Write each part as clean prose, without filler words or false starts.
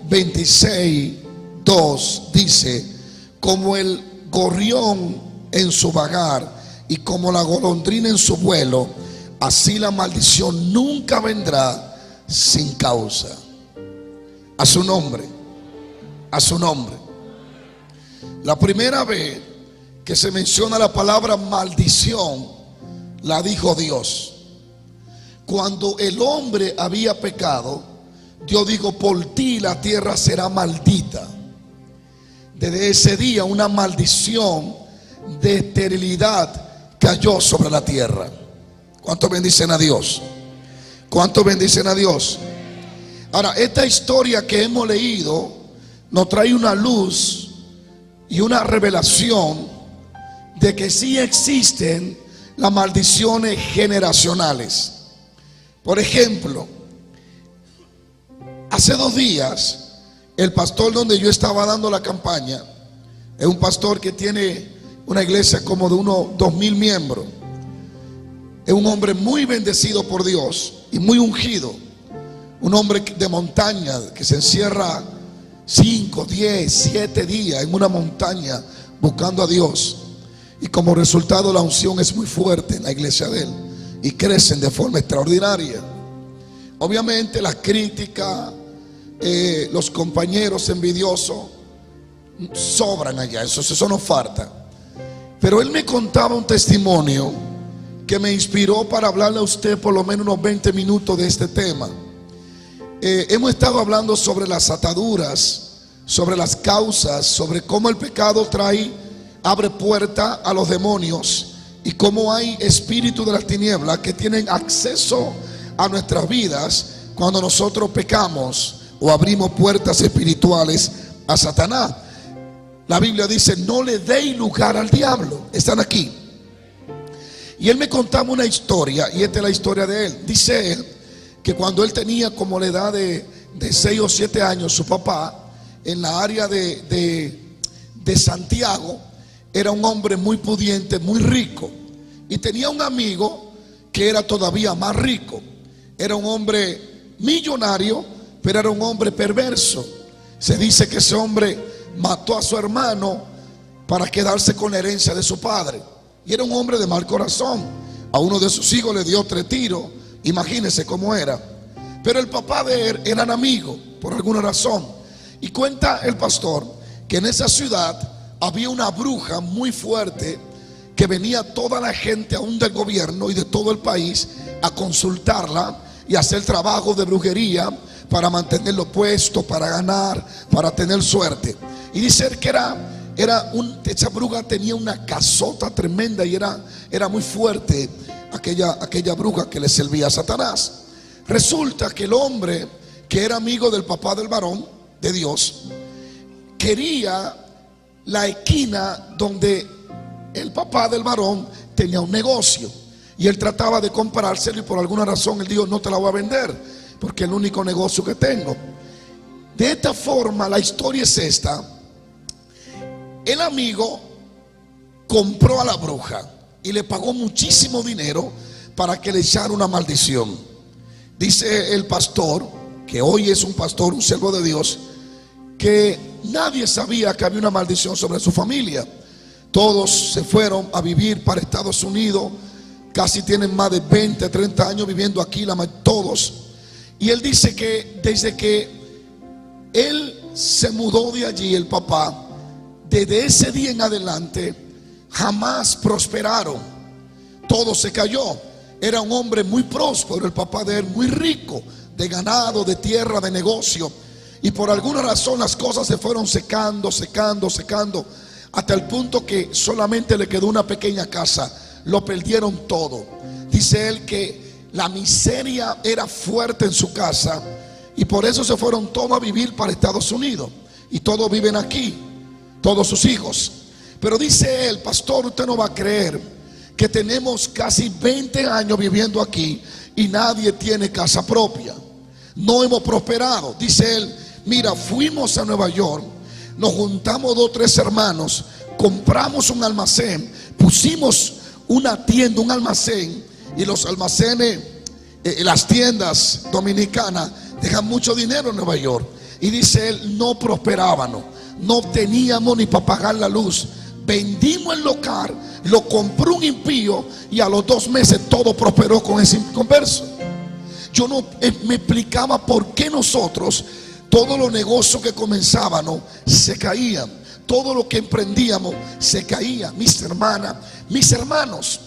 26:2 dice: como el gorrión en su vagar y como la golondrina en su vuelo, así la maldición nunca vendrá sin causa. A su nombre, a su nombre. La primera vez que se menciona la palabra maldición, la dijo Dios. Cuando el hombre había pecado, Dios dijo: por ti la tierra será maldita. Desde ese día una maldición de esterilidad cayó sobre la tierra. ¿Cuántos bendicen a Dios? ¿Cuántos bendicen a Dios? Ahora, esta historia que hemos leído nos trae una luz y una revelación de que sí existen las maldiciones generacionales. Por ejemplo, hace 2 días, el pastor donde yo estaba dando la campaña es un pastor que tiene una iglesia como de unos 2,000 miembros. Es un hombre muy bendecido por Dios y muy ungido. Un hombre de montaña que se encierra 5, 10, 7 días en una montaña buscando a Dios. Y como resultado la unción es muy fuerte en la iglesia de él y crecen de forma extraordinaria. Obviamente la crítica, los compañeros envidiosos sobran allá, eso no falta. Pero él me contaba un testimonio que me inspiró para hablarle a usted por lo menos unos 20 minutos de este tema. Hemos estado hablando sobre las ataduras, sobre las causas, sobre cómo el pecado abre puerta a los demonios y cómo hay espíritus de las tinieblas que tienen acceso a nuestras vidas cuando nosotros pecamos o abrimos puertas espirituales a Satanás. La Biblia dice: no le deis lugar al diablo. Están aquí. Y él me contaba una historia, y esta es la historia de él. Dice él que cuando él tenía como la edad de 6 o 7 años, su papá, en la área de Santiago, era un hombre muy pudiente, muy rico. Y tenía un amigo que era todavía más rico. Era un hombre millonario, pero era un hombre perverso. Se dice que ese hombre mató a su hermano para quedarse con la herencia de su padre. Y era un hombre de mal corazón. A uno de sus hijos le dio 3 tiros. Imagínense cómo era. Pero el papá de él eran amigos por alguna razón. Y cuenta el pastor que en esa ciudad había una bruja muy fuerte que venía toda la gente, aún del gobierno y de todo el país, a consultarla y hacer trabajo de brujería para mantenerlo puesto, para ganar, para tener suerte. Y dice que esa bruja tenía una casota tremenda y era muy fuerte aquella bruja que le servía a Satanás. Resulta que el hombre que era amigo del papá del varón de Dios quería la esquina donde el papá del varón tenía un negocio, y él trataba de comprárselo, y por alguna razón él dijo: no te la voy a vender porque es el único negocio que tengo. De esta forma la historia es esta: el amigo compró a la bruja y le pagó muchísimo dinero para que le echara una maldición. Dice el pastor, que hoy es un pastor, un siervo de Dios, que nadie sabía que había una maldición sobre su familia. Todos se fueron a vivir para Estados Unidos. Casi tienen más de 20, 30 años viviendo aquí, todos. Y él dice que desde que él se mudó de allí, el papá, desde ese día en adelante jamás prosperaron. Todo se cayó. Era un hombre muy próspero, el papá de él, muy rico, de ganado, de tierra, de negocio. Y por alguna razón las cosas se fueron secando, hasta el punto que solamente le quedó una pequeña casa. Lo perdieron todo. Dice él que la miseria era fuerte en su casa, y por eso se fueron todos a vivir para Estados Unidos. Y todos viven aquí, todos sus hijos. Pero dice él: pastor, usted no va a creer que tenemos casi 20 años viviendo aquí y nadie tiene casa propia. No hemos prosperado. Dice él: mira, fuimos a Nueva York, nos juntamos 2 o 3 hermanos, compramos un almacén, pusimos una tienda, un almacén, y los almacenes, las tiendas dominicanas dejan mucho dinero en Nueva York. Y dice él, no prosperábamos, no teníamos ni para pagar la luz. Vendimos el local, lo compró un impío y a los 2 meses todo prosperó con ese inconverso. Yo no me explicaba por qué nosotros, todos los negocios que comenzábamos se caían, todo lo que emprendíamos se caía. Mis hermanas, mis hermanos,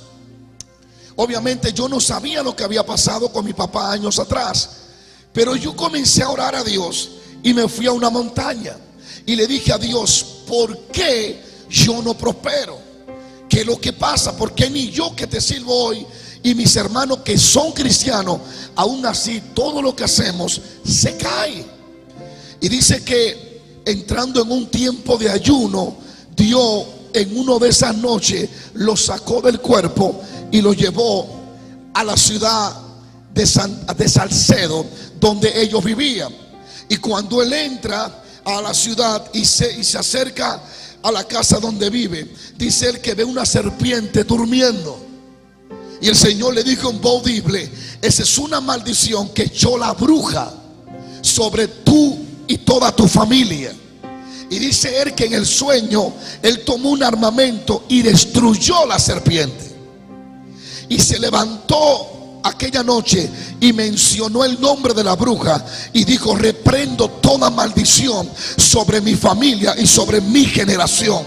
obviamente yo no sabía lo que había pasado con mi papá años atrás, pero yo comencé a orar a Dios y me fui a una montaña y le dije a Dios, ¿por qué yo no prospero? ¿Qué es lo que pasa? ¿Por qué ni yo que te sirvo hoy y mis hermanos que son cristianos, aún así todo lo que hacemos se cae? Y dice que entrando en un tiempo de ayuno, Dios en una de esas noches lo sacó del cuerpo y lo llevó a la ciudad de Salcedo, donde ellos vivían. Y cuando él entra a la ciudad y se acerca a la casa donde vive, dice él que ve una serpiente durmiendo. Y el Señor le dijo en voz audible, esa es una maldición que echó la bruja sobre tú y toda tu familia. Y dice él que en el sueño él tomó un armamento y destruyó la serpiente. Y se levantó aquella noche y mencionó el nombre de la bruja y dijo, reprendo toda maldición sobre mi familia y sobre mi generación.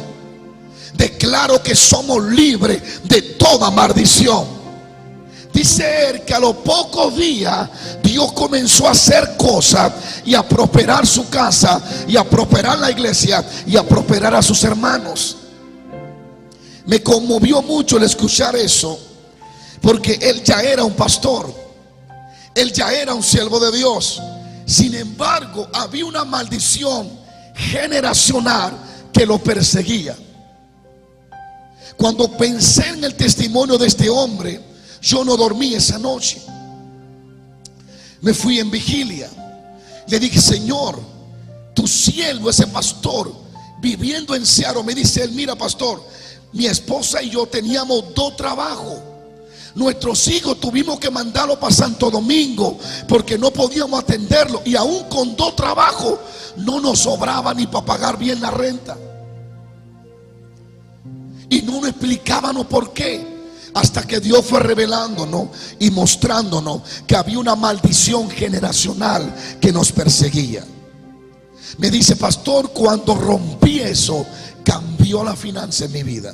Declaro que somos libres de toda maldición. Dice él que a los pocos días Dios comenzó a hacer cosas y a prosperar su casa y a prosperar la iglesia y a prosperar a sus hermanos. Me conmovió mucho el escuchar eso, porque él ya era un pastor, él ya era un siervo de Dios. Sin embargo, había una maldición generacional que lo perseguía. Cuando pensé en el testimonio de este hombre, yo no dormí esa noche. Me fui en vigilia. Le dije, Señor, tu siervo, ese pastor, viviendo en Seattle, me dice él, mira pastor, mi esposa y yo teníamos 2 trabajos. Nuestros hijos tuvimos que mandarlos para Santo Domingo porque no podíamos atenderlos. Y aún con 2 trabajos no nos sobraba ni para pagar bien la renta. Y no nos explicábamos por qué. Hasta que Dios fue revelándonos y mostrándonos que había una maldición generacional que nos perseguía. Me dice, pastor, cuando rompí eso, cambió la finanza en mi vida.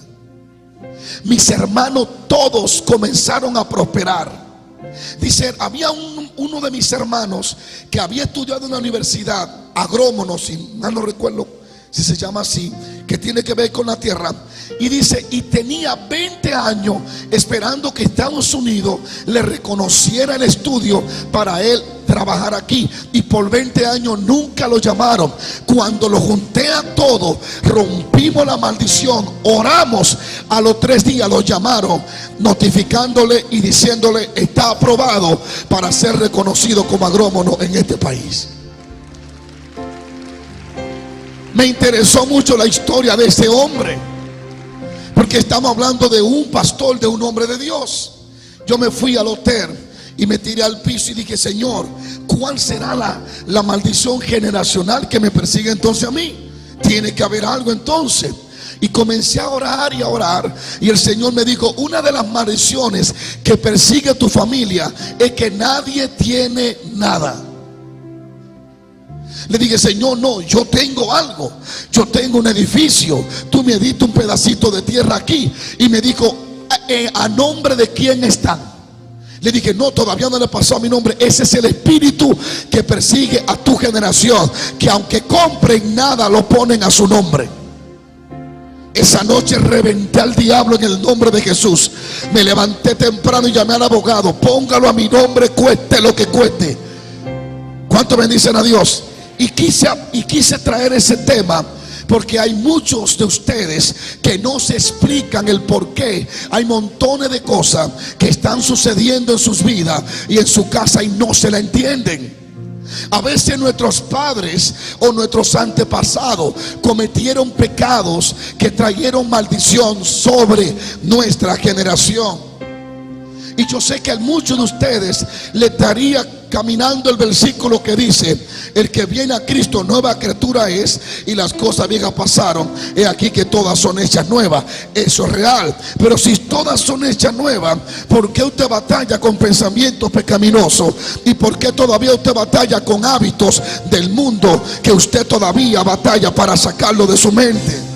Mis hermanos todos comenzaron a prosperar. Dice, había uno de mis hermanos que había estudiado en la universidad, agrónomo, si mal no recuerdo si se llama así, que tiene que ver con la tierra. Y dice, y tenía 20 años esperando que Estados Unidos le reconociera el estudio para él trabajar aquí. Y por 20 años nunca lo llamaron. Cuando lo junté a todo, rompimos la maldición, oramos, a los 3 días lo llamaron, notificándole y diciéndole, está aprobado para ser reconocido como agrónomo en este país. Me interesó mucho la historia de ese hombre, porque estamos hablando de un pastor, de un hombre de Dios. Yo me fui al hotel y me tiré al piso y dije, Señor, ¿cuál será la maldición generacional que me persigue entonces a mí? Tiene que haber algo entonces. Y comencé a orar y a orar, y el Señor me dijo, una de las maldiciones que persigue a tu familia es que nadie tiene nada. Le dije, Señor, no, yo tengo algo, yo tengo un edificio, tú me diste un pedacito de tierra aquí. Y me dijo, ¿a nombre de quién están? Le dije, no, todavía no le pasó a mi nombre. Ese es el espíritu que persigue a tu generación, que aunque compren nada, lo ponen a su nombre. Esa noche reventé al diablo en el nombre de Jesús. Me levanté temprano y llamé al abogado, póngalo a mi nombre, cueste lo que cueste. ¿Cuánto bendicen a Dios? Y quise traer ese tema porque hay muchos de ustedes que no se explican el por qué. Hay montones de cosas que están sucediendo en sus vidas y en su casa y no se la entienden. A veces nuestros padres o nuestros antepasados cometieron pecados que trajeron maldición sobre nuestra generación. Y yo sé que a muchos de ustedes le estaría caminando el versículo que dice: el que viene a Cristo nueva criatura es, y las cosas viejas pasaron, he aquí que todas son hechas nuevas. Eso es real. Pero si todas son hechas nuevas, ¿por qué usted batalla con pensamientos pecaminosos? ¿Y por qué todavía usted batalla con hábitos del mundo que usted todavía batalla para sacarlo de su mente?